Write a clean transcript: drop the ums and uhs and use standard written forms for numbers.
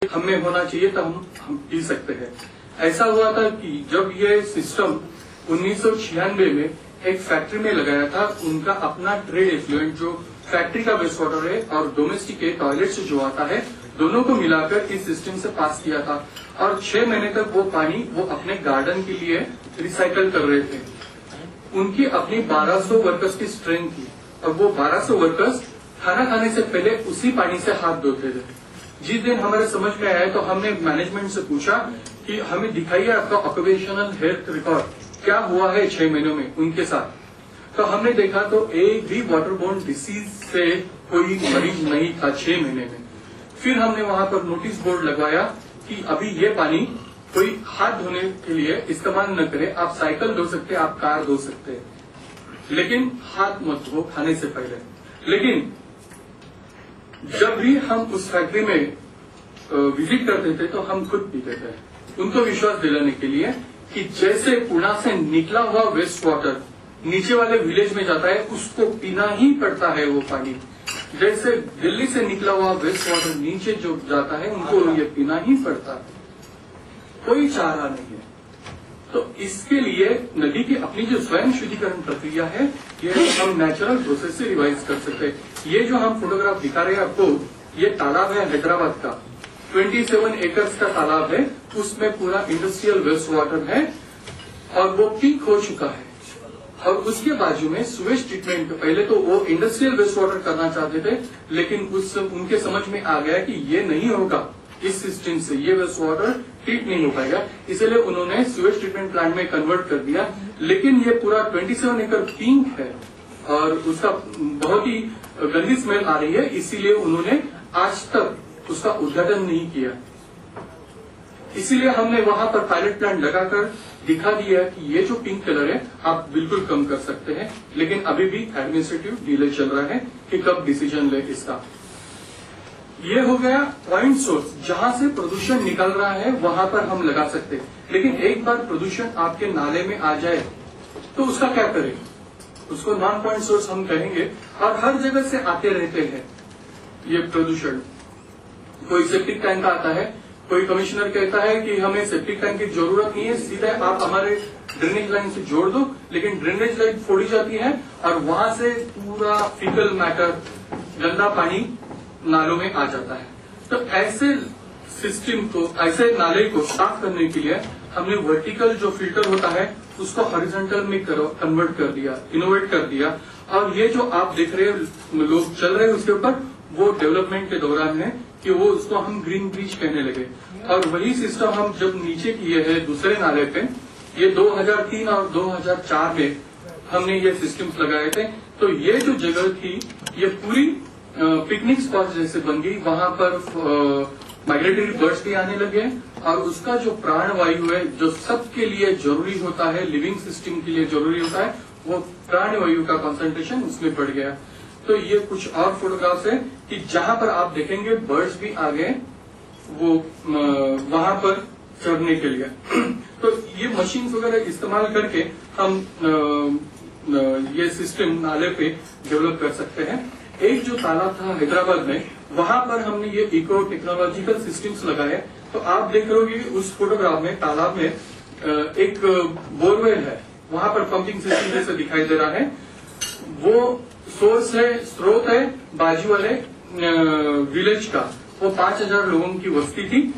हमें होना चाहिए तो हम पी सकते हैं। ऐसा हुआ था कि जब ये सिस्टम 1996 में एक फैक्ट्री में लगाया था, उनका अपना ट्रेड एफ्लुएंट जो फैक्ट्री का वेस्ट वाटर है और डोमेस्टिक के टॉयलेट से जो आता है, दोनों को मिलाकर इस सिस्टम से पास किया था और 6 महीने तक वो पानी वो अपने गार्डन के लिए रिसाइकल कर रहे थे। उनकी अपनी 1200 वर्कर्स की स्ट्रेंथ थी और वो 1200 वर्कर्स खाना खाने से पहले उसी पानी से हाथ धोते थे। जिस दिन हमारे समझ में आया तो हमने मैनेजमेंट से पूछा कि हमें दिखाइए आपका ऑक्यूपेशनल हेल्थ रिकॉर्ड, क्या हुआ है 6 महीनों में उनके साथ। तो हमने देखा तो एक भी वाटरबोर्न डिसीज से कोई मरीज नहीं था 6 महीने में। फिर हमने वहां पर नोटिस बोर्ड लगवाया कि अभी ये पानी कोई हाथ धोने के लिए इस्तेमाल न करे, आप साइकिल धो सकते हैं, आप कार धो सकते हैं, लेकिन हाथ मत धो खाने से पहले। लेकिन जब भी हम उस फैक्ट्री में विजिट करते थे तो हम खुद पीते थे, उनको विश्वास दिलाने के लिए कि जैसे पुणे से निकला हुआ वेस्ट वाटर नीचे वाले विलेज में जाता है, उसको पीना ही पड़ता है वो पानी। जैसे दिल्ली से निकला हुआ वेस्ट वाटर नीचे जो जाता है, उनको ये पीना ही पड़ता है, कोई चारा नहीं है। तो इसके लिए नदी की अपनी जो स्वयं शुद्धिकरण प्रक्रिया है, ये हम नेचुरल प्रोसेस से रिवाइज कर सकते हैं। ये जो हम फोटोग्राफ दिखा रहे हैं आपको, ये तालाब है हैदराबाद का, 27 एकर्स का तालाब है, उसमें पूरा इंडस्ट्रियल वेस्ट वाटर है और वो पीक हो चुका है। और उसके बाजू में सुवेज ट्रीटमेंट, पहले तो वो इंडस्ट्रियल वेस्ट वाटर करना चाहते थे, लेकिन उनके समझ में आ गया कि ये नहीं होगा, इस सिस्टम से ये वेस्ट वाटर ट्रीट नहीं हो पाएगा, इसलिए उन्होंने सुवेज ट्रीटमेंट प्लांट में कन्वर्ट कर दिया। लेकिन ये पूरा 27 एकड़ पिंक है और उसका बहुत ही गंदी स्मेल आ रही है, इसीलिए उन्होंने आज तक उसका उद्घाटन नहीं किया। इसीलिए हमने वहां पर पायलट प्लांट लगाकर दिखा दिया कि ये जो पिंक कलर है आप बिल्कुल कम कर सकते हैं, लेकिन अभी भी एडमिनिस्ट्रेटिव डिले चल रहा है कि कब डिसीजन ले इसका। ये हो गया पॉइंट सोर्स, जहां से प्रदूषण निकल रहा है वहां पर हम लगा सकते हैं। लेकिन एक बार प्रदूषण आपके नाले में आ जाए तो उसका क्या करें, उसको नॉन पॉइंट सोर्स हम कहेंगे। और हर जगह से आते रहते हैं ये प्रदूषण। कोई सेप्टिक टैंक आता है, कोई कमिश्नर कहता है कि हमें सेप्टिक टैंक की जरूरत नहीं है, सीधा आप हमारे ड्रेनेज लाइन से जोड़ दो, लेकिन ड्रेनेज लाइन फोड़ी जाती है और वहां से पूरा फीकल मैटर, गंदा पानी नालों में आ जाता है। तो ऐसे सिस्टम को, ऐसे नाले को साफ करने के लिए हमने वर्टिकल जो फिल्टर होता है उसको हॉरिजॉन्टल में कन्वर्ट कर दिया, इनोवेट कर दिया। और ये जो आप देख रहे हैं लोग चल रहे हैं उसके ऊपर, वो डेवलपमेंट के दौरान है कि वो उसको हम ग्रीन ब्रिज कहने लगे। और वही सिस्टम हम जब नीचे किए हैं दूसरे नाले पे, ये 2003 और 2004 में हमने ये सिस्टम्स लगाए थे। तो ये जो जगह थी ये पूरी पिकनिक स्पॉट जैसे बन गई, वहां पर माइग्रेटरी बर्ड्स भी आने लगे और उसका जो प्राण वायु है जो सबके लिए जरूरी होता है, लिविंग सिस्टम के लिए जरूरी होता है, वो प्राण वायु का कंसंट्रेशन उसमें बढ़ गया। तो ये कुछ और फोटोग्राफ्स है कि जहां पर आप देखेंगे बर्ड्स भी आ गए वो वहां पर चढ़ने के लिए। तो ये मशीन वगैरह इस्तेमाल करके हम ये सिस्टम नाले पे डेवलप कर सकते हैं। एक जो तालाब था हैदराबाद में, वहां पर हमने ये इको टेक्नोलॉजिकल सिस्टम्स लगाए। तो आप देख रहे हो उस फोटोग्राफ में तालाब में एक बोरवेल है, वहां पर पंपिंग सिस्टम जैसे दिखाई दे रहा है, वो सोर्स है, स्रोत है बाजू वाले विलेज का। वो 5000 लोगों की बस्ती थी।